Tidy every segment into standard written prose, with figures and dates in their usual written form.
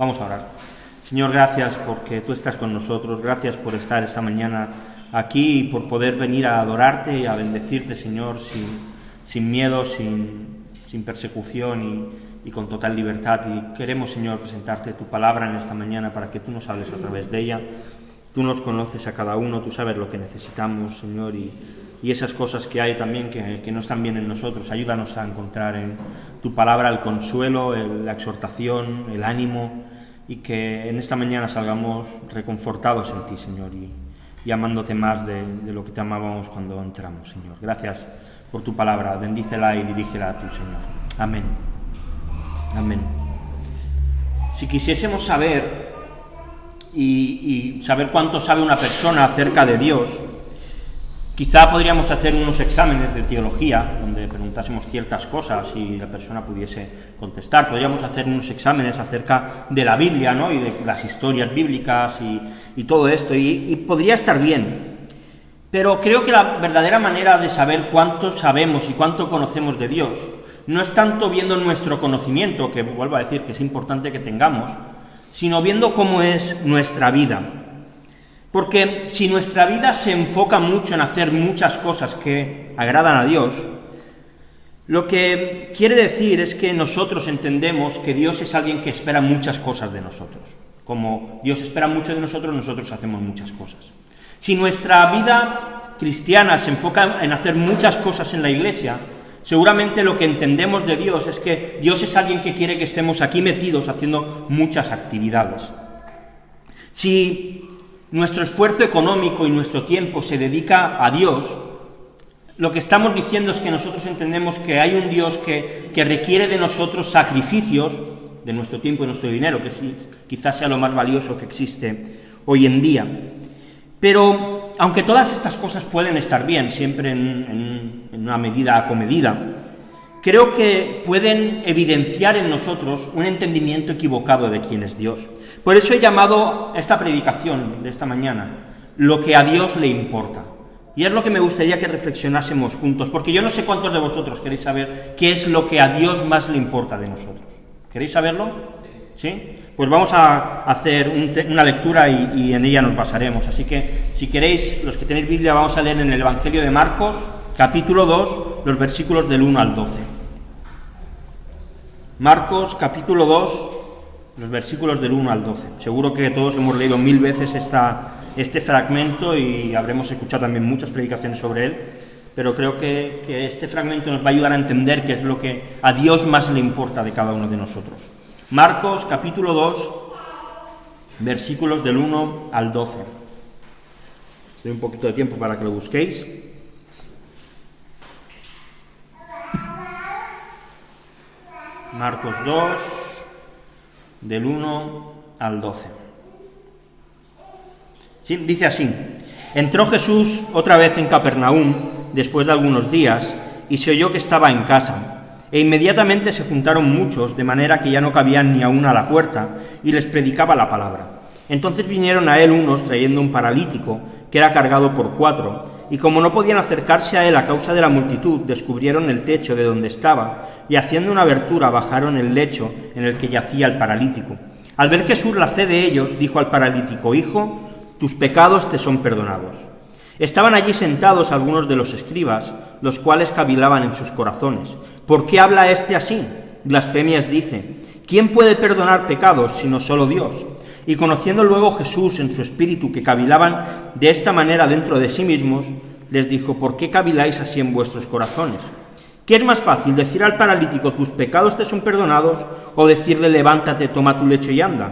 Vamos a orar. Señor, gracias porque tú estás con nosotros, gracias por estar esta mañana aquí y por poder venir a adorarte y a bendecirte, Señor, sin miedo, sin persecución y con total libertad. Y queremos, Señor, presentarte tu palabra en esta mañana para que tú nos hables a través de ella. Tú nos conoces a cada uno, tú sabes lo que necesitamos, Señor, y esas cosas que hay también que no están bien en nosotros. Ayúdanos a encontrar en tu palabra el consuelo, la exhortación, el ánimo, y que en esta mañana salgamos reconfortados en ti, Señor, y amándote más de lo que te amábamos cuando entramos, Señor. Gracias por tu palabra, bendícela y dirígela a tu Señor. Amén. Amén. Si quisiésemos saber y saber cuánto sabe una persona acerca de Dios, quizá podríamos hacer unos exámenes de teología, donde preguntásemos ciertas cosas y la persona pudiese contestar. Podríamos hacer unos exámenes acerca de la Biblia, ¿no?, y de las historias bíblicas y todo esto, y podría estar bien. Pero creo que la verdadera manera de saber cuánto sabemos y cuánto conocemos de Dios no es tanto viendo nuestro conocimiento, que vuelvo a decir que es importante que tengamos, sino viendo cómo es nuestra vida. Porque si nuestra vida se enfoca mucho en hacer muchas cosas que agradan a Dios, lo que quiere decir es que nosotros entendemos que Dios es alguien que espera muchas cosas de nosotros. Como Dios espera mucho de nosotros, nosotros hacemos muchas cosas. Si nuestra vida cristiana se enfoca en hacer muchas cosas en la iglesia, seguramente lo que entendemos de Dios es que Dios es alguien que quiere que estemos aquí metidos haciendo muchas actividades. Si nuestro esfuerzo económico y nuestro tiempo se dedica a Dios, lo que estamos diciendo es que nosotros entendemos que hay un Dios que requiere de nosotros sacrificios, de nuestro tiempo y nuestro dinero, que sí, quizás sea lo más valioso que existe hoy en día. Pero, aunque todas estas cosas pueden estar bien, siempre en una medida acomedida, creo que pueden evidenciar en nosotros un entendimiento equivocado de quién es Dios. Por eso he llamado a esta predicación de esta mañana lo que a Dios le importa. Y es lo que me gustaría que reflexionásemos juntos, porque yo no sé cuántos de vosotros queréis saber qué es lo que a Dios más le importa de nosotros. ¿Queréis saberlo? ¿Sí? Pues vamos a hacer una lectura y en ella nos basaremos. Así que, si queréis, los que tenéis Biblia, vamos a leer en el Evangelio de Marcos, capítulo 2, los versículos del 1 al 12. Marcos, capítulo 2, los versículos del 1 al 12. Seguro que todos hemos leído 1000 veces este fragmento y habremos escuchado también muchas predicaciones sobre él, pero creo que este fragmento nos va a ayudar a entender qué es lo que a Dios más le importa de cada uno de nosotros. Marcos, capítulo 2, versículos del 1 al 12. Os doy un poquito de tiempo para que lo busquéis. Marcos 2, del 1 al 12. Sí, dice así: entró Jesús otra vez en Capernaum después de algunos días y se oyó que estaba en casa. E inmediatamente se juntaron muchos, de manera que ya no cabían ni aún a la puerta, y les predicaba la palabra. Entonces vinieron a él unos trayendo un paralítico, que era cargado por 4, y como no podían acercarse a él a causa de la multitud, descubrieron el techo de donde estaba, y haciendo una abertura bajaron el lecho en el que yacía el paralítico. Al ver Jesús la fe de ellos, dijo al paralítico: Hijo, tus pecados te son perdonados. Estaban allí sentados algunos de los escribas, los cuales cavilaban en sus corazones: ¿por qué habla éste así? Blasfemias dice. ¿Quién puede perdonar pecados sino solo Dios? Y conociendo luego Jesús en su espíritu que cavilaban de esta manera dentro de sí mismos, les dijo: ¿por qué caviláis así en vuestros corazones? ¿Qué es más fácil, decir al paralítico: tus pecados te son perdonados, o decirle: levántate, toma tu lecho y anda?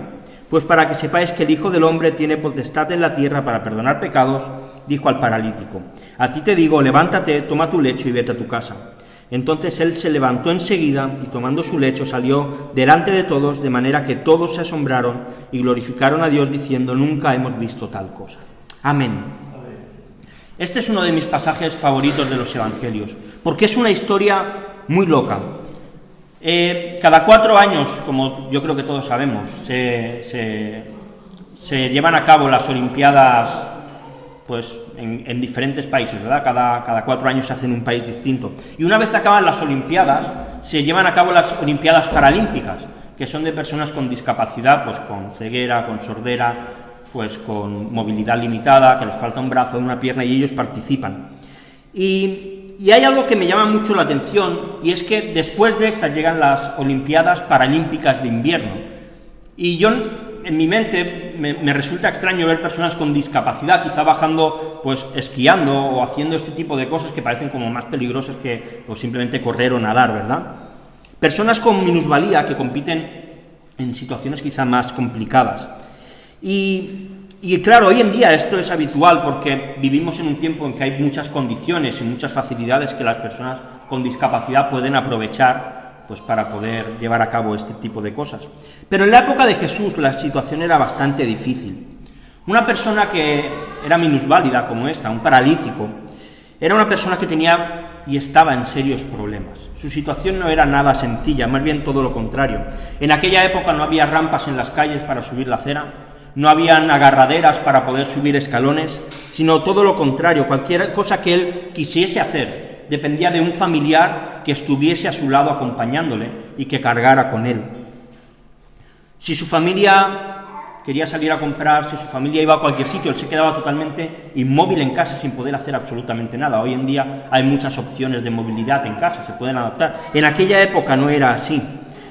Pues para que sepáis que el Hijo del Hombre tiene potestad en la tierra para perdonar pecados, dijo al paralítico: a ti te digo, levántate, toma tu lecho y vete a tu casa. Entonces él se levantó enseguida y tomando su lecho salió delante de todos, de manera que todos se asombraron y glorificaron a Dios diciendo: nunca hemos visto tal cosa. Amén. Este es uno de mis pasajes favoritos de los evangelios, porque es una historia muy loca. Cada 4 años, como yo creo que todos sabemos, se llevan a cabo las Olimpiadas, pues en diferentes países, ¿verdad? Cada 4 años se hace en un país distinto. Y una vez acaban las Olimpiadas, se llevan a cabo las Olimpiadas Paralímpicas, que son de personas con discapacidad, pues con ceguera, con sordera, pues con movilidad limitada, que les falta un brazo o una pierna, y ellos participan. Y hay algo que me llama mucho la atención, y es que después de estas llegan las Olimpiadas Paralímpicas de invierno. Y yo, en mi mente, me resulta extraño ver personas con discapacidad, quizá bajando, pues esquiando o haciendo este tipo de cosas que parecen como más peligrosas que pues, simplemente correr o nadar, ¿verdad? Personas con minusvalía que compiten en situaciones quizá más complicadas. Y claro, hoy en día esto es habitual porque vivimos en un tiempo en que hay muchas condiciones y muchas facilidades que las personas con discapacidad pueden aprovechar pues, para poder llevar a cabo este tipo de cosas. Pero en la época de Jesús la situación era bastante difícil. Una persona que era minusválida como esta, un paralítico, era una persona que tenía y estaba en serios problemas. Su situación no era nada sencilla, más bien todo lo contrario. En aquella época no había rampas en las calles para subir la acera, no habían agarraderas para poder subir escalones, sino todo lo contrario. Cualquier cosa que él quisiese hacer dependía de un familiar que estuviese a su lado acompañándole y que cargara con él. Si su familia quería salir a comprar, si su familia iba a cualquier sitio, él se quedaba totalmente inmóvil en casa sin poder hacer absolutamente nada. Hoy en día hay muchas opciones de movilidad en casa, se pueden adaptar. En aquella época no era así.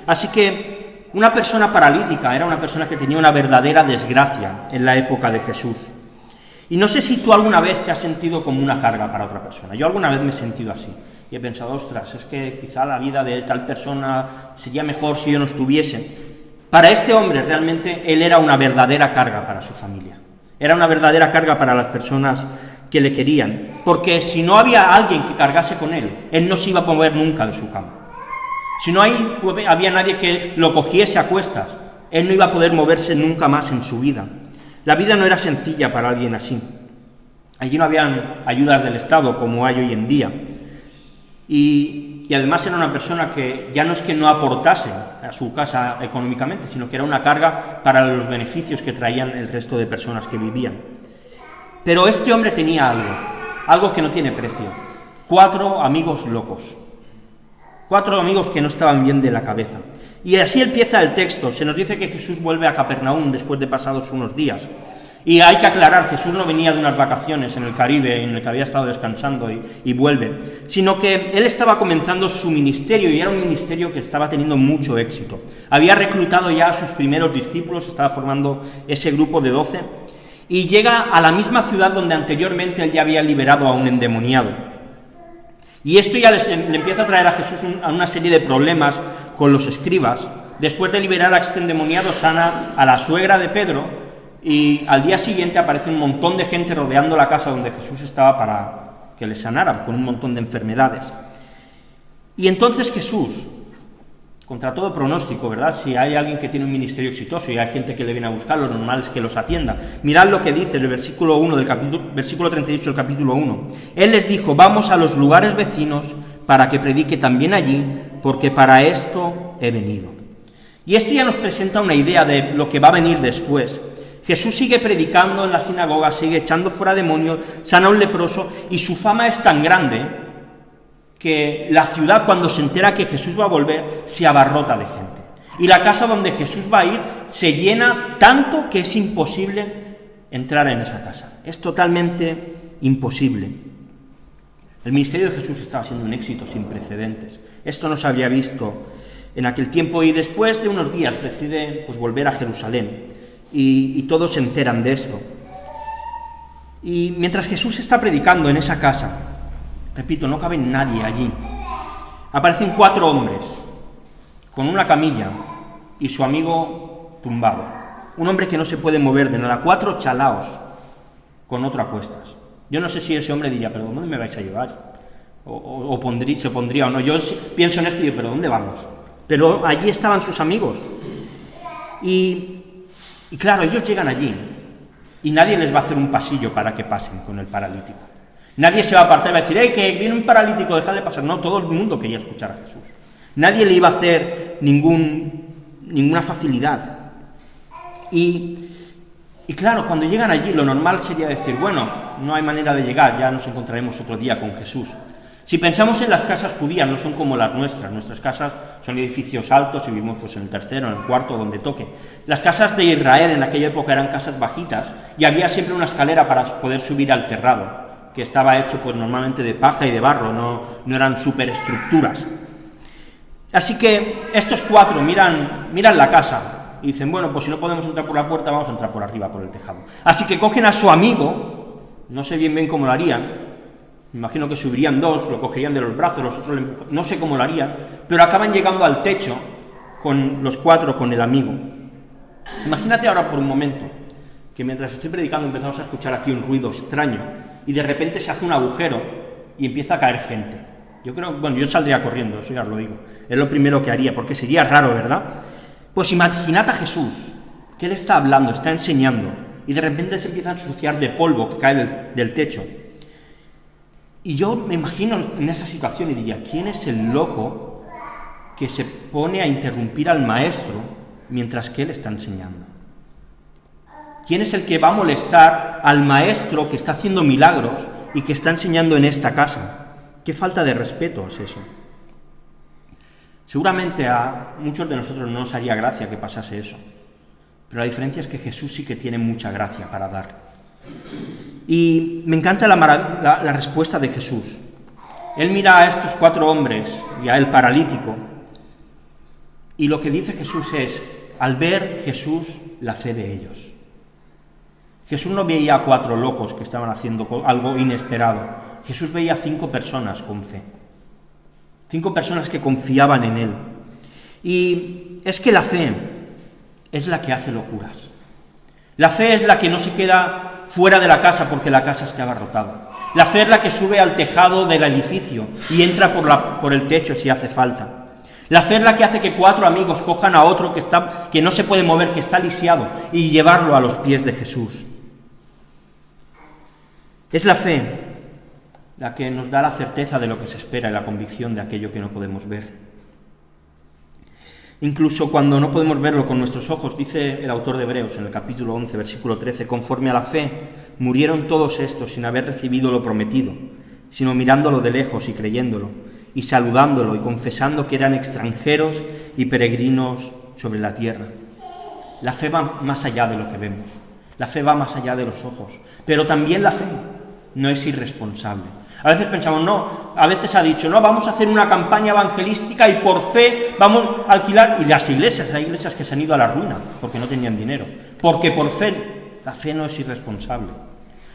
Así que una persona paralítica era una persona que tenía una verdadera desgracia en la época de Jesús. Y no sé si tú alguna vez te has sentido como una carga para otra persona. Yo alguna vez me he sentido así. Y he pensado, ostras, es que quizá la vida de tal persona sería mejor si yo no estuviese. Para este hombre, realmente, él era una verdadera carga para su familia. Era una verdadera carga para las personas que le querían. Porque si no había alguien que cargase con él no se iba a mover nunca de su cama. Si no había nadie que lo cogiese a cuestas, él no iba a poder moverse nunca más en su vida. La vida no era sencilla para alguien así. Allí no habían ayudas del Estado como hay hoy en día. Y además era una persona que ya no es que no aportase a su casa económicamente, sino que era una carga para los beneficios que traían el resto de personas que vivían. Pero este hombre tenía algo que no tiene precio. 4 amigos locos. 4 amigos que no estaban bien de la cabeza. Y así empieza el texto. Se nos dice que Jesús vuelve a Capernaum después de pasados unos días. Y hay que aclarar, Jesús no venía de unas vacaciones en el Caribe, en el que había estado descansando y vuelve, sino que él estaba comenzando su ministerio, y era un ministerio que estaba teniendo mucho éxito. Había reclutado ya a sus primeros discípulos, estaba formando ese grupo de 12, y llega a la misma ciudad donde anteriormente él ya había liberado a un endemoniado. Y esto ya le empieza a traer a Jesús una serie de problemas con los escribas. Después de liberar a este endemoniado, sana a la suegra de Pedro, y al día siguiente aparece un montón de gente rodeando la casa donde Jesús estaba para que le sanara, con un montón de enfermedades. Y entonces Jesús, contra todo pronóstico, ¿verdad? Si hay alguien que tiene un ministerio exitoso y hay gente que le viene a buscar, lo normal es que los atienda. Mirad lo que dice el versículo 1 del versículo 38 del capítulo 1. Él les dijo: vamos a los lugares vecinos para que predique también allí, porque para esto he venido. Y esto ya nos presenta una idea de lo que va a venir después. Jesús sigue predicando en la sinagoga, sigue echando fuera demonios, sana a un leproso, y su fama es tan grande que la ciudad, cuando se entera que Jesús va a volver, se abarrota de gente. Y la casa donde Jesús va a ir se llena tanto que es imposible entrar en esa casa. Es totalmente imposible. El ministerio de Jesús estaba siendo un éxito sin precedentes. Esto no se había visto en aquel tiempo, y después de unos días decide volver a Jerusalén. Y todos se enteran de esto. Y mientras Jesús está predicando en esa casa, repito, no cabe nadie allí, aparecen 4 hombres con una camilla y su amigo tumbado. Un hombre que no se puede mover de nada, 4 chalaos con otro a cuestas. Yo no sé si ese hombre diría: ¿pero dónde me vais a llevar? Se pondría o no. Yo pienso en esto y digo: ¿pero dónde vamos? Pero allí estaban sus amigos. Y claro, ellos llegan allí y nadie les va a hacer un pasillo para que pasen con el paralítico. Nadie se va a apartar y va a decir: ¡hey, que viene un paralítico, dejadle pasar! No, todo el mundo quería escuchar a Jesús. Nadie le iba a hacer ninguna facilidad. Y claro, cuando llegan allí, lo normal sería decir: bueno, no hay manera de llegar, ya nos encontraremos otro día con Jesús. Si pensamos en las casas judías, no son como las nuestras casas son edificios altos y vivimos pues en el tercero, en el cuarto, donde toque. Las casas de Israel en aquella época eran casas bajitas y había siempre una escalera para poder subir al terrado, que estaba hecho pues normalmente de paja y de barro, no eran superestructuras. Así que estos cuatro miran la casa y dicen, bueno, pues si no podemos entrar por la puerta, vamos a entrar por arriba, por el tejado. Así que cogen a su amigo, no sé bien cómo lo harían, me imagino que subirían dos, lo cogerían de los brazos, los otros no sé cómo lo harían, pero acaban llegando al techo con los cuatro, con el amigo. Imagínate ahora por un momento que mientras estoy predicando empezamos a escuchar aquí un ruido extraño y de repente se hace un agujero y empieza a caer gente. Yo saldría corriendo, eso ya os lo digo, es lo primero que haría, porque sería raro, ¿verdad? Pues imaginad a Jesús, que él está hablando, está enseñando, y de repente se empieza a ensuciar de polvo que cae del techo. Y yo me imagino en esa situación y diría, ¿quién es el loco que se pone a interrumpir al maestro mientras que él está enseñando? ¿Quién es el que va a molestar al maestro que está haciendo milagros y que está enseñando en esta casa? ¿Qué falta de respeto es eso? Seguramente a muchos de nosotros no nos haría gracia que pasase eso, pero la diferencia es que Jesús sí que tiene mucha gracia para dar. Y me encanta la respuesta de Jesús. Él mira a estos cuatro hombres y a el paralítico, y lo que dice Jesús es, al ver Jesús la fe de ellos. Jesús no veía a cuatro locos que estaban haciendo algo inesperado. Jesús veía a 5 personas con fe. 5 personas que confiaban en Él. Y es que la fe es la que hace locuras. La fe es la que no se queda fuera de la casa porque la casa esté abarrotada. La fe es la que sube al tejado del edificio y entra por el techo si hace falta. La fe es la que hace que 4 amigos cojan a otro que no se puede mover, que está lisiado, y llevarlo a los pies de Jesús. Es la fe la que nos da la certeza de lo que se espera y la convicción de aquello que no podemos ver. Incluso cuando no podemos verlo con nuestros ojos, dice el autor de Hebreos en el capítulo 11, versículo 13, conforme a la fe murieron todos estos sin haber recibido lo prometido, sino mirándolo de lejos y creyéndolo, y saludándolo y confesando que eran extranjeros y peregrinos sobre la tierra. La fe va más allá de lo que vemos, la fe va más allá de los ojos, pero también la fe no es irresponsable. A veces pensamos, a veces ha dicho, vamos a hacer una campaña evangelística y por fe vamos a alquilar, y hay iglesias que se han ido a la ruina porque no tenían dinero, porque por fe, la fe no es irresponsable.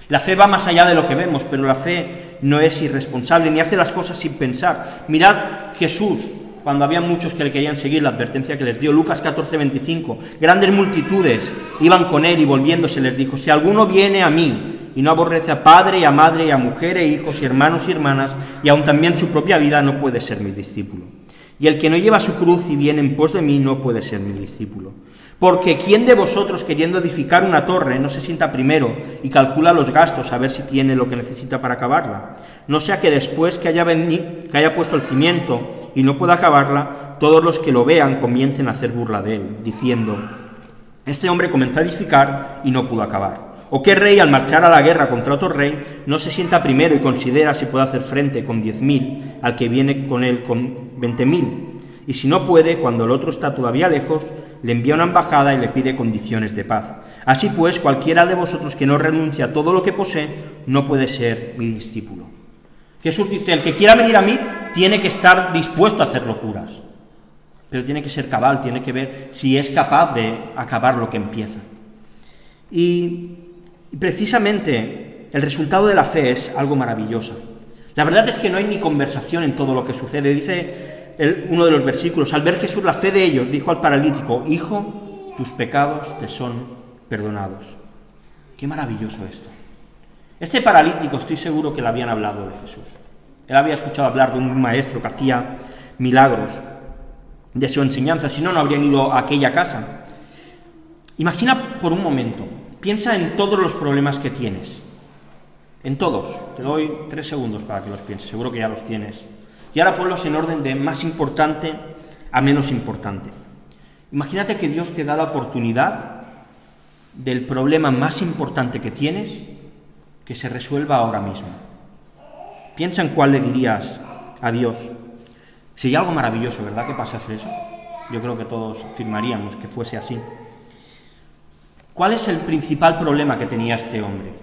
La fe va más allá de lo que vemos, pero la fe no es irresponsable, ni hace las cosas sin pensar. Mirad Jesús, cuando había muchos que le querían seguir, la advertencia que les dio, Lucas 14, 25, grandes multitudes iban con él y volviéndose les dijo, si alguno viene a mí y no aborrece a padre y a madre y a mujer e hijos y hermanos y hermanas, y aun también su propia vida, no puede ser mi discípulo. Y el que no lleva su cruz y viene en pos de mí, no puede ser mi discípulo. Porque ¿quién de vosotros, queriendo edificar una torre, no se sienta primero y calcula los gastos a ver si tiene lo que necesita para acabarla? No sea que después que haya puesto el cimiento y no pueda acabarla, todos los que lo vean comiencen a hacer burla de él, diciendo, este hombre comenzó a edificar y no pudo acabar. ¿O qué rey, al marchar a la guerra contra otro rey, no se sienta primero y considera si puede hacer frente con 10.000 al que viene con él con 20.000? Y si no puede, cuando el otro está todavía lejos, le envía una embajada y le pide condiciones de paz. Así pues, cualquiera de vosotros que no renuncie a todo lo que posee, no puede ser mi discípulo. Jesús dice, el que quiera venir a mí tiene que estar dispuesto a hacer locuras, pero tiene que ser cabal, tiene que ver si es capaz de acabar lo que empieza. Y precisamente el resultado de la fe es algo maravilloso. La verdad es que no hay ni conversación en todo lo que sucede. Dice uno de los versículos, al ver Jesús la fe de ellos, dijo al paralítico, hijo, tus pecados te son perdonados. Qué maravilloso esto. Este paralítico estoy seguro que le habían hablado de Jesús. Él había escuchado hablar de un maestro que hacía milagros, de su enseñanza, si no, no habrían ido a aquella casa. Imagina por un momento, piensa en todos los problemas que tienes, en todos. Te doy 3 segundos para que los pienses, seguro que ya los tienes. Y ahora ponlos en orden de más importante a menos importante. Imagínate que Dios te da la oportunidad del problema más importante que tienes, que se resuelva ahora mismo. Piensa en cuál le dirías a Dios. Sería algo maravilloso, ¿verdad?, que pasase eso. Yo creo que todos afirmaríamos que fuese así. ¿Cuál es el principal problema que tenía este hombre?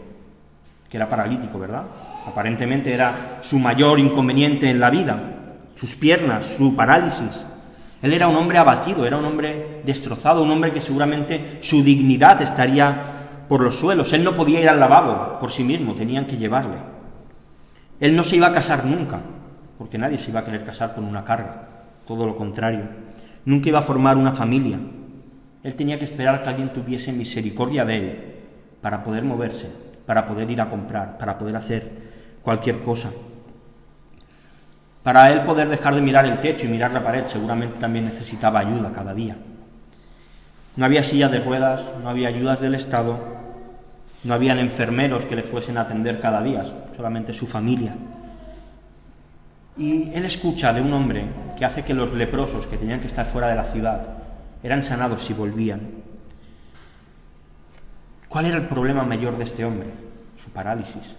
Que era paralítico, ¿verdad? Aparentemente era su mayor inconveniente en la vida, sus piernas, su parálisis. Él era un hombre abatido, era un hombre destrozado, un hombre que seguramente su dignidad estaría por los suelos. Él no podía ir al lavabo por sí mismo, tenían que llevarle. Él no se iba a casar nunca, porque nadie se iba a querer casar con una carga, todo lo contrario. Nunca iba a formar una familia. Él tenía que esperar que alguien tuviese misericordia de él para poder moverse, para poder ir a comprar, para poder hacer cualquier cosa. Para él poder dejar de mirar el techo y mirar la pared, seguramente también necesitaba ayuda cada día. No había silla de ruedas, no había ayudas del Estado, no habían enfermeros que le fuesen a atender cada día, solamente su familia. Y él escucha de un hombre que hace que los leprosos que tenían que estar fuera de la ciudad eran sanados y volvían. ¿Cuál era el problema mayor de este hombre? Su parálisis,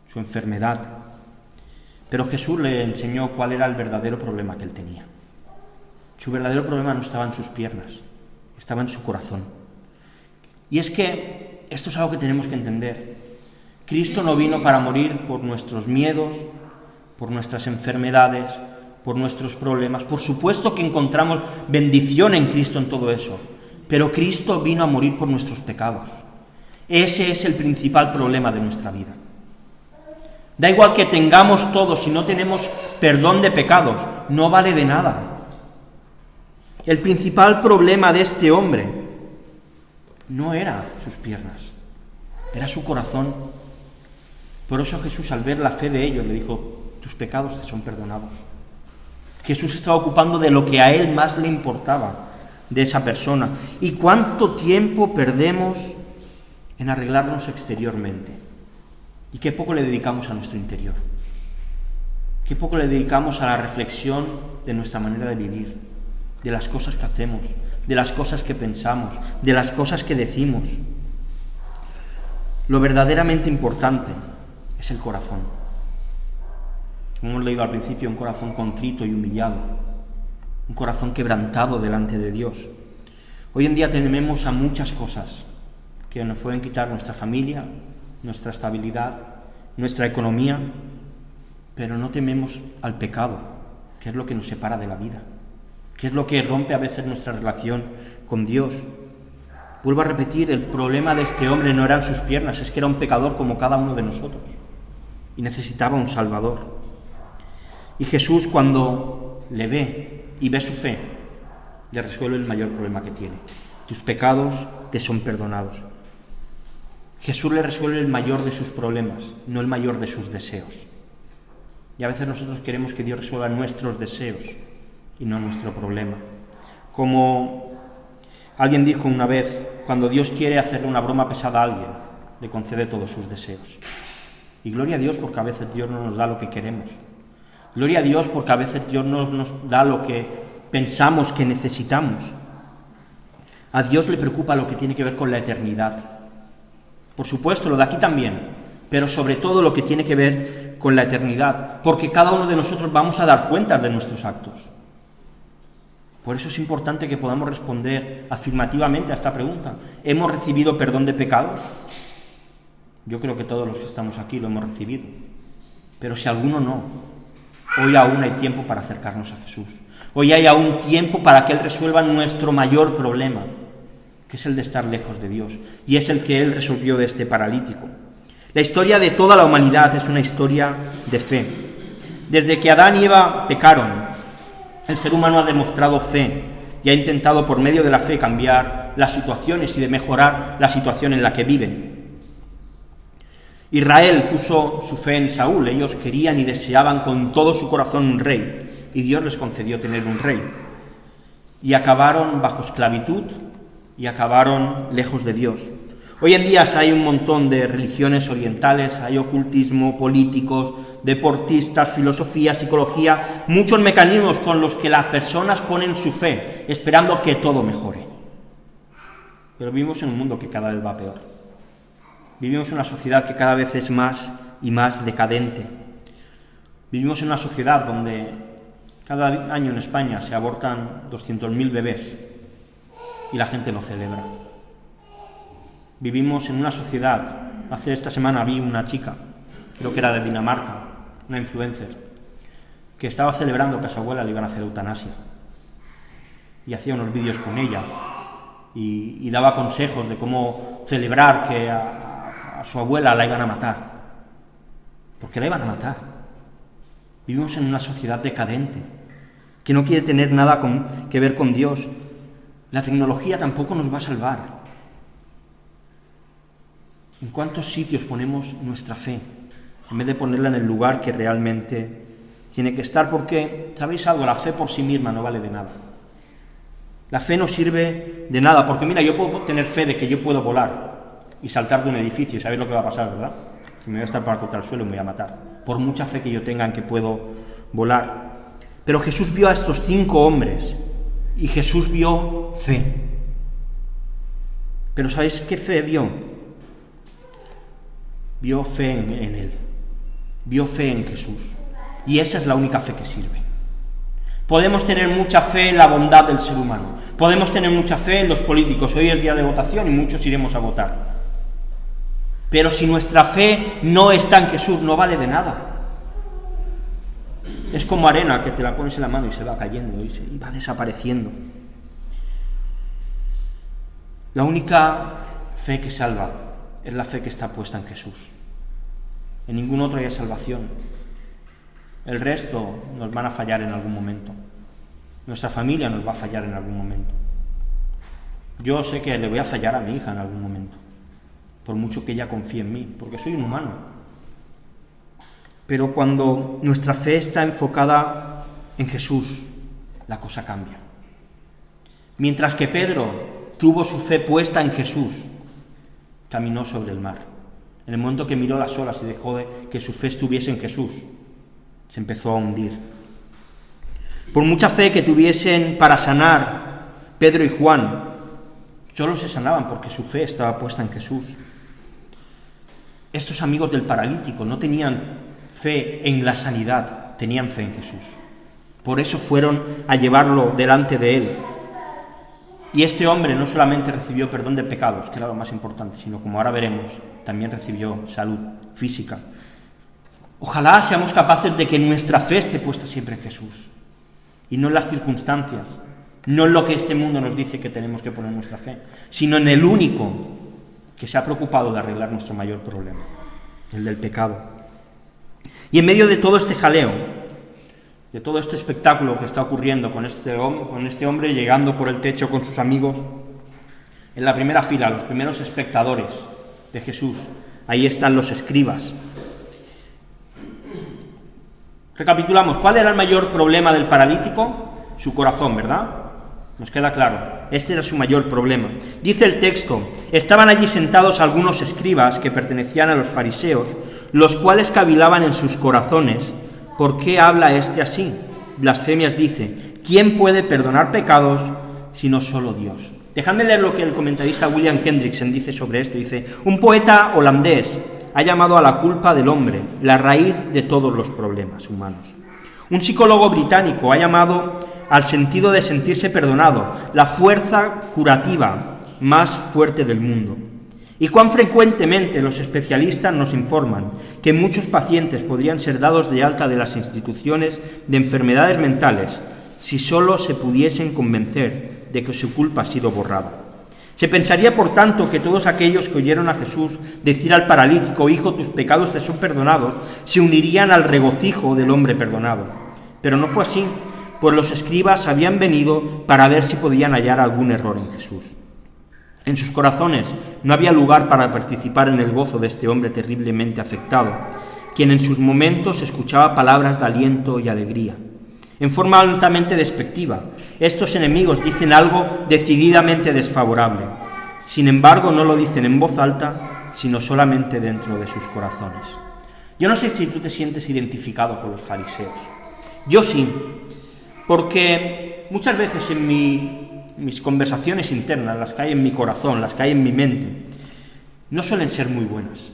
su enfermedad. Pero Jesús le enseñó cuál era el verdadero problema que él tenía. Su verdadero problema no estaba en sus piernas, estaba en su corazón. Y es que esto es algo que tenemos que entender. Cristo no vino para morir por nuestros miedos, por nuestras enfermedades, por nuestros problemas. Por supuesto que encontramos bendición en Cristo en todo eso, pero Cristo vino a morir por nuestros pecados. Ese es el principal problema de nuestra vida. Da igual que tengamos todo, si no tenemos perdón de pecados, no vale de nada. El principal problema de este hombre no era sus piernas, era su corazón. Por eso Jesús, al ver la fe de ellos, le dijo: tus pecados te son perdonados. Jesús estaba ocupando de lo que a él más le importaba, de esa persona. ¿Y cuánto tiempo perdemos en arreglarnos exteriormente? ¿Y qué poco le dedicamos a nuestro interior? ¿Qué poco le dedicamos a la reflexión de nuestra manera de vivir, de las cosas que hacemos, de las cosas que pensamos, de las cosas que decimos? Lo verdaderamente importante es el corazón. Como hemos leído al principio, un corazón contrito y humillado, un corazón quebrantado delante de Dios. Hoy en día tememos a muchas cosas que nos pueden quitar nuestra familia, nuestra estabilidad, nuestra economía, pero no tememos al pecado, que es lo que nos separa de la vida, que es lo que rompe a veces nuestra relación con Dios. Vuelvo a repetir, el problema de este hombre no eran sus piernas, es que era un pecador como cada uno de nosotros y necesitaba un Salvador. Y Jesús, cuando le ve y ve su fe, le resuelve el mayor problema que tiene. Tus pecados te son perdonados. Jesús le resuelve el mayor de sus problemas, no el mayor de sus deseos. Y a veces nosotros queremos que Dios resuelva nuestros deseos y no nuestro problema. Como alguien dijo una vez, cuando Dios quiere hacerle una broma pesada a alguien, le concede todos sus deseos. Y gloria a Dios porque a veces Dios no nos da lo que queremos. Gloria a Dios porque a veces Dios no nos da lo que pensamos que necesitamos. A Dios le preocupa lo que tiene que ver con la eternidad. Por supuesto, lo de aquí también, pero sobre todo lo que tiene que ver con la eternidad, porque cada uno de nosotros vamos a dar cuentas de nuestros actos. Por eso es importante que podamos responder afirmativamente a esta pregunta. ¿Hemos recibido perdón de pecados? Yo creo que todos los que estamos aquí lo hemos recibido. Pero si alguno no, hoy aún hay tiempo para acercarnos a Jesús. Hoy hay aún tiempo para que Él resuelva nuestro mayor problema, que es el de estar lejos de Dios, y es el que Él resolvió de este paralítico. La historia de toda la humanidad es una historia de fe. Desde que Adán y Eva pecaron, el ser humano ha demostrado fe y ha intentado por medio de la fe cambiar las situaciones y de mejorar la situación en la que viven. Israel puso su fe en Saúl, ellos querían y deseaban con todo su corazón un rey, y Dios les concedió tener un rey. Y acabaron bajo esclavitud y acabaron lejos de Dios. Hoy en día hay un montón de religiones orientales, hay ocultismo, políticos, deportistas, filosofía, psicología, muchos mecanismos con los que las personas ponen su fe, esperando que todo mejore. Pero vivimos en un mundo que cada vez va peor. Vivimos en una sociedad que cada vez es más y más decadente. Vivimos en una sociedad donde cada año en España se abortan 200.000 bebés y la gente lo celebra. Vivimos en una sociedad, esta semana vi una chica, creo que era de Dinamarca, una influencer, que estaba celebrando que a su abuela le iban a hacer eutanasia y hacía unos vídeos con ella y daba consejos de cómo celebrar que a su abuela la iban a matar, porque la iban a matar. Vivimos en una sociedad decadente, que no quiere tener nada que ver con Dios. La tecnología tampoco nos va a salvar. ¿En cuántos sitios ponemos nuestra fe, en vez de ponerla en el lugar que realmente tiene que estar? Porque, ¿sabéis algo? La fe por sí misma no vale de nada. La fe no sirve de nada, porque mira, yo puedo tener fe de que yo puedo volar y saltar de un edificio, ¿sabéis lo que va a pasar, verdad? Que me voy a estar para contra el suelo y me voy a matar, por mucha fe que yo tenga en que puedo volar. Pero Jesús vio a estos 5 hombres, y Jesús vio fe. Pero ¿sabéis qué fe vio? Vio fe en Él, vio fe en Jesús, y esa es la única fe que sirve. Podemos tener mucha fe en la bondad del ser humano, podemos tener mucha fe en los políticos. Hoy es día de votación y muchos iremos a votar. Pero si nuestra fe no está en Jesús, no vale de nada. Es como arena que te la pones en la mano y se va cayendo y va desapareciendo. La única fe que salva es la fe que está puesta en Jesús. En ningún otro hay salvación. El resto nos van a fallar en algún momento. Nuestra familia nos va a fallar en algún momento. Yo sé que le voy a fallar a mi hija en algún momento, por mucho que ella confíe en mí, porque soy un humano. Pero cuando nuestra fe está enfocada en Jesús, la cosa cambia. Mientras que Pedro tuvo su fe puesta en Jesús, caminó sobre el mar. En el momento que miró las olas y dejó que su fe estuviese en Jesús, se empezó a hundir. Por mucha fe que tuviesen para sanar Pedro y Juan, solo se sanaban porque su fe estaba puesta en Jesús. Estos amigos del paralítico no tenían fe en la sanidad, tenían fe en Jesús. Por eso fueron a llevarlo delante de él. Y este hombre no solamente recibió perdón de pecados, que era lo más importante, sino, como ahora veremos, también recibió salud física. Ojalá seamos capaces de que nuestra fe esté puesta siempre en Jesús, y no en las circunstancias, no en lo que este mundo nos dice que tenemos que poner nuestra fe, sino en el único que se ha preocupado de arreglar nuestro mayor problema, el del pecado. Y en medio de todo este jaleo, de todo este espectáculo que está ocurriendo con este hombre llegando por el techo con sus amigos, en la primera fila, los primeros espectadores de Jesús, ahí están los escribas. Recapitulamos, ¿cuál era el mayor problema del paralítico? Su corazón, ¿verdad? Nos queda claro, este era su mayor problema. Dice el texto, estaban allí sentados algunos escribas que pertenecían a los fariseos, los cuales cavilaban en sus corazones, ¿por qué habla este así? Blasfemias dice, ¿quién puede perdonar pecados sino solo Dios? Dejadme leer lo que el comentarista William Hendrickson dice sobre esto. Dice, un poeta holandés ha llamado a la culpa del hombre la raíz de todos los problemas humanos. Un psicólogo británico ha llamado al sentido de sentirse perdonado la fuerza curativa más fuerte del mundo. Y cuán frecuentemente los especialistas nos informan que muchos pacientes podrían ser dados de alta de las instituciones de enfermedades mentales si solo se pudiesen convencer de que su culpa ha sido borrada. Se pensaría, por tanto, que todos aquellos que oyeron a Jesús decir al paralítico, hijo, tus pecados te son perdonados, se unirían al regocijo del hombre perdonado. Pero no fue así, pues los escribas habían venido para ver si podían hallar algún error en Jesús. En sus corazones no había lugar para participar en el gozo de este hombre terriblemente afectado, quien en sus momentos escuchaba palabras de aliento y alegría. En forma altamente despectiva, estos enemigos dicen algo decididamente desfavorable. Sin embargo, no lo dicen en voz alta, sino solamente dentro de sus corazones. Yo no sé si tú te sientes identificado con los fariseos. Yo sí, porque muchas veces en mis conversaciones internas, las que hay en mi corazón, las que hay en mi mente, no suelen ser muy buenas.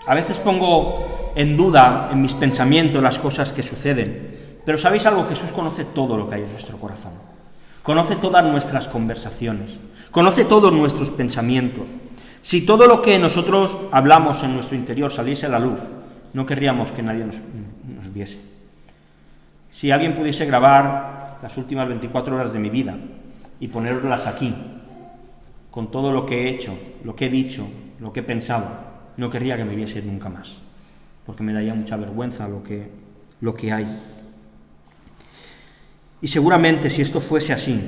A veces pongo en duda en mis pensamientos las cosas que suceden. Pero ¿sabéis algo? Jesús conoce todo lo que hay en nuestro corazón. Conoce todas nuestras conversaciones. Conoce todos nuestros pensamientos. Si todo lo que nosotros hablamos en nuestro interior saliese a la luz, no querríamos que nadie nos viese. Si alguien pudiese grabar las últimas 24 horas de mi vida y ponerlas aquí, con todo lo que he hecho, lo que he dicho, lo que he pensado, no querría que me viese nunca más, porque me daría mucha vergüenza lo que hay. Y seguramente si esto fuese así,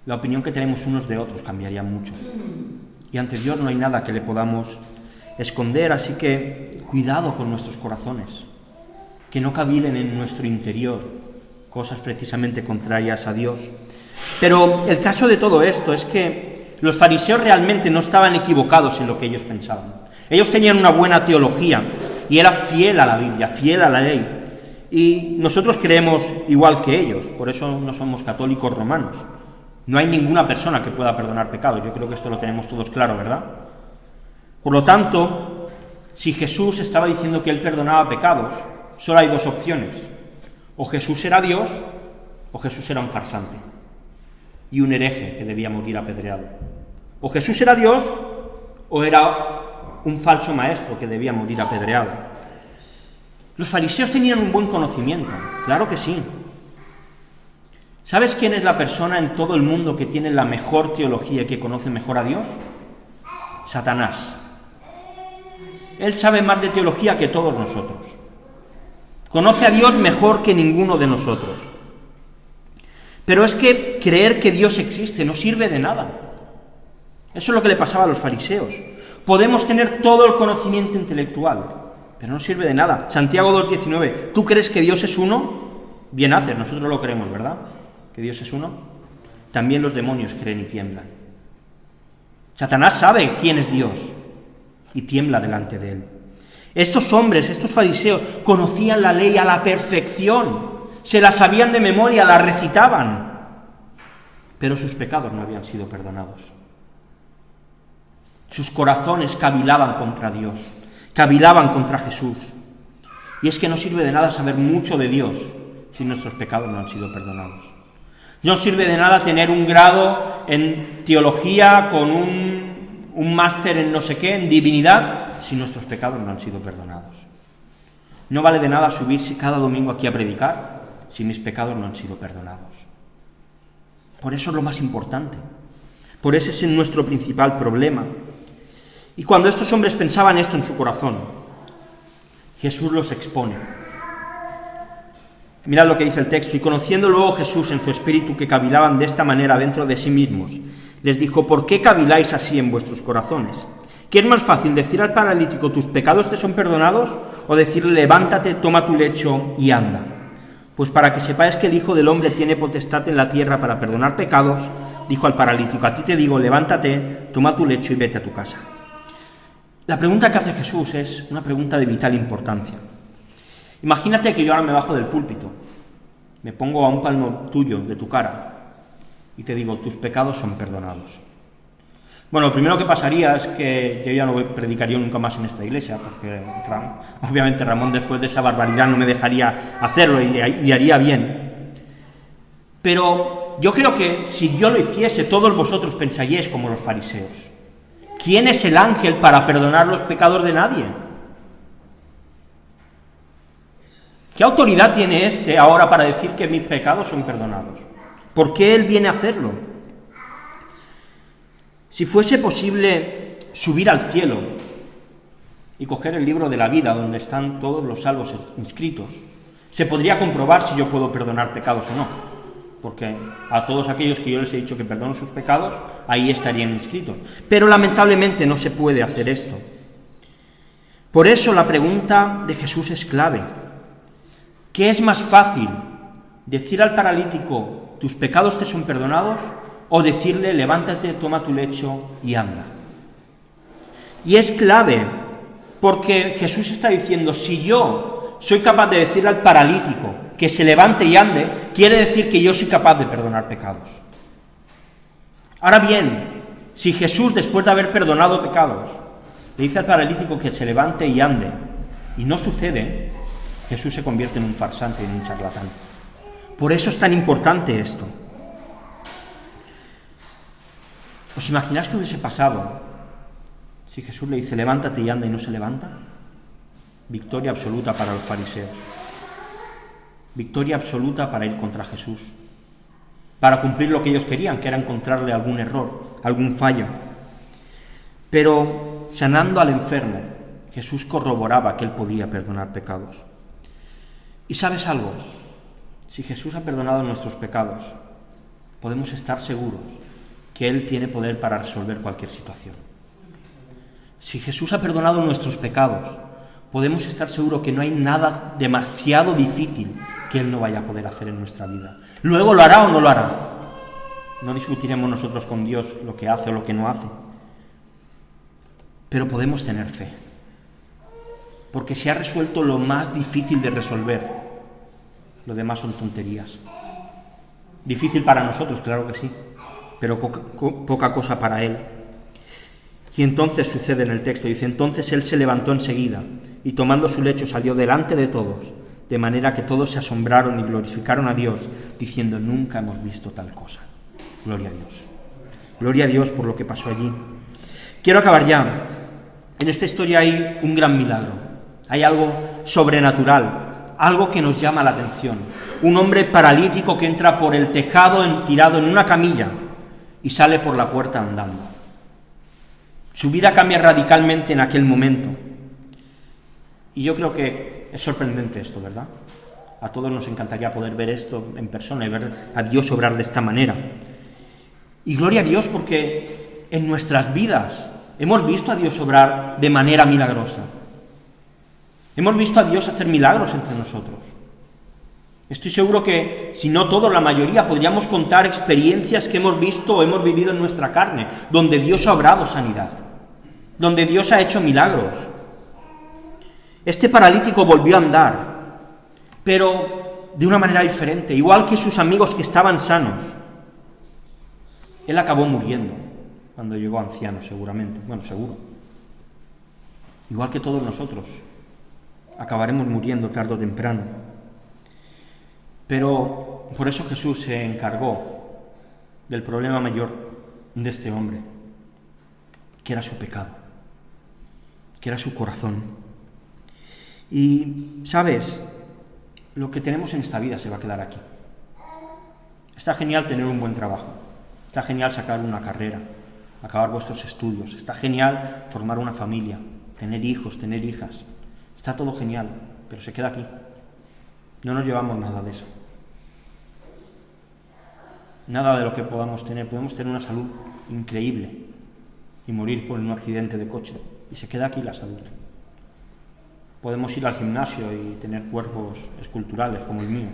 la opinión que tenemos unos de otros cambiaría mucho. Y ante Dios no hay nada que le podamos esconder, así que cuidado con nuestros corazones, que no cavilen en nuestro interior cosas precisamente contrarias a Dios. Pero el caso de todo esto es que los fariseos realmente no estaban equivocados en lo que ellos pensaban. Ellos tenían una buena teología y era fiel a la Biblia, fiel a la ley. Y nosotros creemos igual que ellos, por eso no somos católicos romanos. No hay ninguna persona que pueda perdonar pecados, yo creo que esto lo tenemos todos claro, ¿verdad? Por lo tanto, si Jesús estaba diciendo que Él perdonaba pecados, solo hay dos opciones. O Jesús era Dios, o Jesús era un farsante y un hereje que debía morir apedreado. O Jesús era Dios, o era un falso maestro que debía morir apedreado. Los fariseos tenían un buen conocimiento, claro que sí. ¿Sabes quién es la persona en todo el mundo que tiene la mejor teología y que conoce mejor a Dios? Satanás. Él sabe más de teología que todos nosotros. Conoce a Dios mejor que ninguno de nosotros. Pero es que creer que Dios existe no sirve de nada. Eso es lo que le pasaba a los fariseos. Podemos tener todo el conocimiento intelectual, pero no sirve de nada. Santiago 2:19, ¿tú crees que Dios es uno? Bien haces, nosotros lo creemos, ¿verdad? Que Dios es uno. También los demonios creen y tiemblan. Satanás sabe quién es Dios y tiembla delante de él. Estos hombres, estos fariseos, conocían la ley a la perfección, se la sabían de memoria, la recitaban, pero sus pecados no habían sido perdonados. Sus corazones cavilaban contra Dios, cavilaban contra Jesús. Y es que no sirve de nada saber mucho de Dios si nuestros pecados no han sido perdonados. No sirve de nada tener un grado en teología con un máster en no sé qué, en divinidad, si nuestros pecados no han sido perdonados. No vale de nada subirse cada domingo aquí a predicar si mis pecados no han sido perdonados. Por eso es lo más importante. Por ese es nuestro principal problema. Y cuando estos hombres pensaban esto en su corazón, Jesús los expone. Mirad lo que dice el texto. Y conociendo luego Jesús en su espíritu que cavilaban de esta manera dentro de sí mismos, les dijo: ¿por qué caviláis así en vuestros corazones? ¿Qué es más fácil, decir al paralítico, tus pecados te son perdonados, o decirle, levántate, toma tu lecho y anda? Pues para que sepáis que el Hijo del Hombre tiene potestad en la tierra para perdonar pecados, dijo al paralítico, a ti te digo, levántate, toma tu lecho y vete a tu casa. La pregunta que hace Jesús es una pregunta de vital importancia. Imagínate que yo ahora me bajo del púlpito, me pongo a un palmo tuyo, de tu cara, y te digo, tus pecados son perdonados. Bueno, lo primero que pasaría es que yo ya no predicaría nunca más en esta iglesia, porque obviamente Ramón después de esa barbaridad no me dejaría hacerlo y haría bien. Pero yo creo que si yo lo hiciese, todos vosotros pensaríais como los fariseos. ¿Quién es el ángel para perdonar los pecados de nadie? ¿Qué autoridad tiene este ahora para decir que mis pecados son perdonados? ¿Por qué él viene a hacerlo? Si fuese posible subir al cielo y coger el libro de la vida donde están todos los salvos inscritos, se podría comprobar si yo puedo perdonar pecados o no, porque a todos aquellos que yo les he dicho que perdono sus pecados, ahí estarían inscritos. Pero lamentablemente no se puede hacer esto. Por eso la pregunta de Jesús es clave. ¿Qué es más fácil, decir al paralítico, tus pecados te son perdonados, o decirle, levántate, toma tu lecho y anda? Y es clave, porque Jesús está diciendo, si yo soy capaz de decirle al paralítico que se levante y ande, quiere decir que yo soy capaz de perdonar pecados. Ahora bien, si Jesús, después de haber perdonado pecados, le dice al paralítico que se levante y ande, y no sucede, Jesús se convierte en un farsante, en un charlatán. Por eso es tan importante esto. ¿Os imagináis qué hubiese pasado si Jesús le dice, levántate y anda, y no se levanta? Victoria absoluta para los fariseos. Victoria absoluta para ir contra Jesús, para cumplir lo que ellos querían, que era encontrarle algún error, algún fallo. Pero sanando al enfermo, Jesús corroboraba que él podía perdonar pecados. ¿Y sabes algo? Si Jesús ha perdonado nuestros pecados, podemos estar seguros que Él tiene poder para resolver cualquier situación. Si Jesús ha perdonado nuestros pecados, podemos estar seguros que no hay nada demasiado difícil que Él no vaya a poder hacer en nuestra vida. Luego, ¿lo hará o no lo hará? No discutiremos nosotros con Dios lo que hace o lo que no hace. Pero podemos tener fe, porque se ha resuelto lo más difícil de resolver. Lo demás son tonterías. Difícil para nosotros, claro que sí, pero poca cosa para Él. Y entonces sucede en el texto, dice, entonces Él se levantó enseguida, y tomando su lecho salió delante de todos, de manera que todos se asombraron y glorificaron a Dios, diciendo, nunca hemos visto tal cosa. Gloria a Dios. Gloria a Dios por lo que pasó allí. Quiero acabar ya. En esta historia hay un gran milagro, hay algo sobrenatural, algo que nos llama la atención. Un hombre paralítico que entra por el tejado tirado en una camilla y sale por la puerta andando. Su vida cambia radicalmente en aquel momento. Y yo creo que es sorprendente esto, ¿verdad? A todos nos encantaría poder ver esto en persona y ver a Dios obrar de esta manera. Y gloria a Dios porque en nuestras vidas hemos visto a Dios obrar de manera milagrosa. Hemos visto a Dios hacer milagros entre nosotros. Estoy seguro que, si no todos, la mayoría, podríamos contar experiencias que hemos visto o hemos vivido en nuestra carne, donde Dios ha obrado sanidad, donde Dios ha hecho milagros. Este paralítico volvió a andar, pero de una manera diferente, igual que sus amigos que estaban sanos. Él acabó muriendo cuando llegó anciano, seguramente. Bueno, seguro. Igual que todos nosotros, acabaremos muriendo tarde o temprano. Pero por eso Jesús se encargó del problema mayor de este hombre, que era su pecado, que era su corazón. Y, ¿sabes? Lo que tenemos en esta vida se va a quedar aquí. Está genial tener un buen trabajo, está genial sacar una carrera, acabar vuestros estudios, está genial formar una familia, tener hijos, tener hijas, está todo genial, pero se queda aquí. No nos llevamos nada de eso. Nada de lo que podamos tener. Podemos tener una salud increíble y morir por un accidente de coche y se queda aquí la salud. Podemos ir al gimnasio y tener cuerpos esculturales como el mío,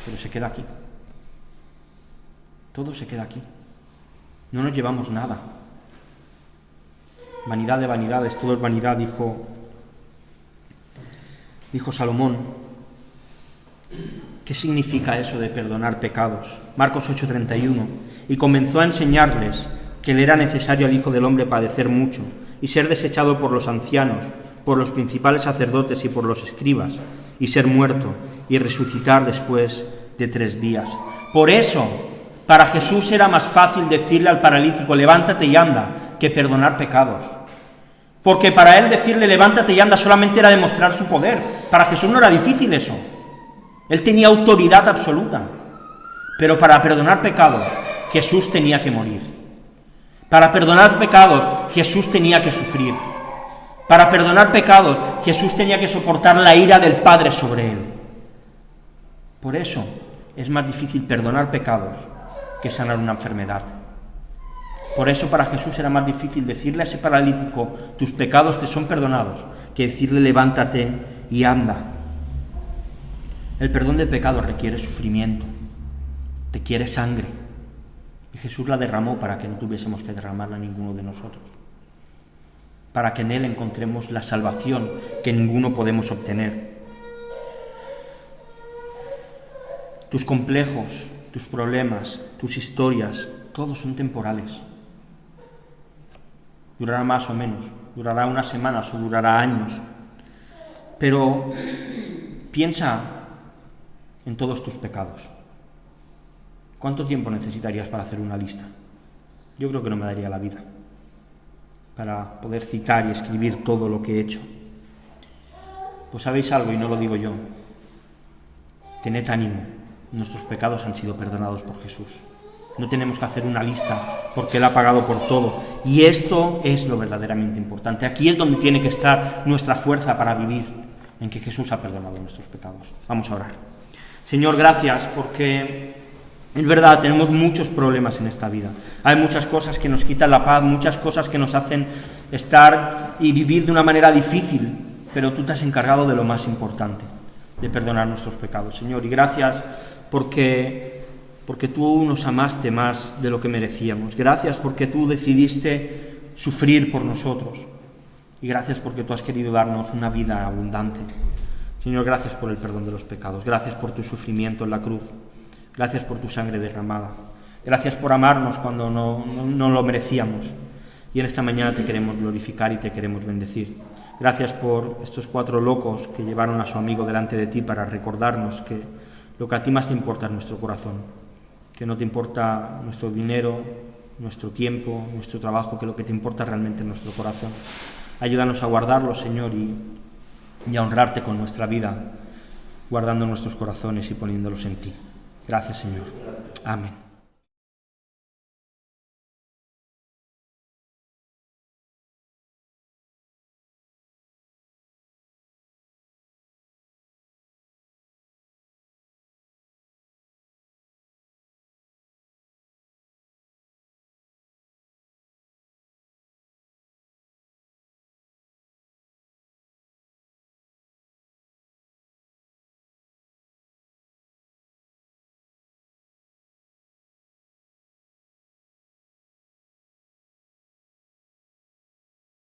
pero se queda aquí. Todo se queda aquí. No nos llevamos nada. Vanidad de vanidades, todo es vanidad, dijo Salomón. ¿Qué significa eso de perdonar pecados? Marcos 8:31. Y comenzó a enseñarles que le era necesario al Hijo del Hombre padecer mucho y ser desechado por los ancianos, por los principales sacerdotes y por los escribas, y ser muerto y resucitar después de 3 días. Por eso, para Jesús era más fácil decirle al paralítico, levántate y anda, que perdonar pecados. Porque para él decirle, levántate y anda, solamente era demostrar su poder. Para Jesús no era difícil eso. Él tenía autoridad absoluta. Pero para perdonar pecados, Jesús tenía que morir. Para perdonar pecados, Jesús tenía que sufrir. Para perdonar pecados, Jesús tenía que soportar la ira del Padre sobre él. Por eso es más difícil perdonar pecados que sanar una enfermedad. Por eso para Jesús era más difícil decirle a ese paralítico, tus pecados te son perdonados, que decirle, levántate y anda. El perdón de pecados requiere sufrimiento, requiere sangre, y Jesús la derramó para que no tuviésemos que derramarla ninguno de nosotros, para que en Él encontremos la salvación que ninguno podemos obtener. Tus complejos, tus problemas, tus historias, todos son temporales. Durará más o menos, durará unas semanas o durará años. pero piensa en todos tus pecados. ¿Cuánto tiempo necesitarías para hacer una lista? Yo creo que no me daría la vida para poder citar y escribir todo lo que he hecho. Pues sabéis algo, y no lo digo yo, tened ánimo, nuestros pecados han sido perdonados por Jesús. No tenemos que hacer una lista porque Él ha pagado por todo. Y esto es lo verdaderamente importante. Aquí es donde tiene que estar nuestra fuerza para vivir, en que Jesús ha perdonado nuestros pecados. Vamos a orar. Señor, gracias porque es verdad, tenemos muchos problemas en esta vida. Hay muchas cosas que nos quitan la paz, muchas cosas que nos hacen estar y vivir de una manera difícil, pero tú te has encargado de lo más importante, de perdonar nuestros pecados, Señor. Y gracias porque tú nos amaste más de lo que merecíamos. Gracias porque tú decidiste sufrir por nosotros. Y gracias porque tú has querido darnos una vida abundante. Señor, gracias por el perdón de los pecados. Gracias por tu sufrimiento en la cruz. Gracias por tu sangre derramada. Gracias por amarnos cuando no lo merecíamos. Y en esta mañana te queremos glorificar y te queremos bendecir. Gracias por estos 4 locos que llevaron a su amigo delante de ti para recordarnos que lo que a ti más te importa es nuestro corazón, que no te importa nuestro dinero, nuestro tiempo, nuestro trabajo, que lo que te importa realmente es nuestro corazón. Ayúdanos a guardarlo, Señor, y a honrarte con nuestra vida, guardando nuestros corazones y poniéndolos en ti. Gracias, Señor. Amén.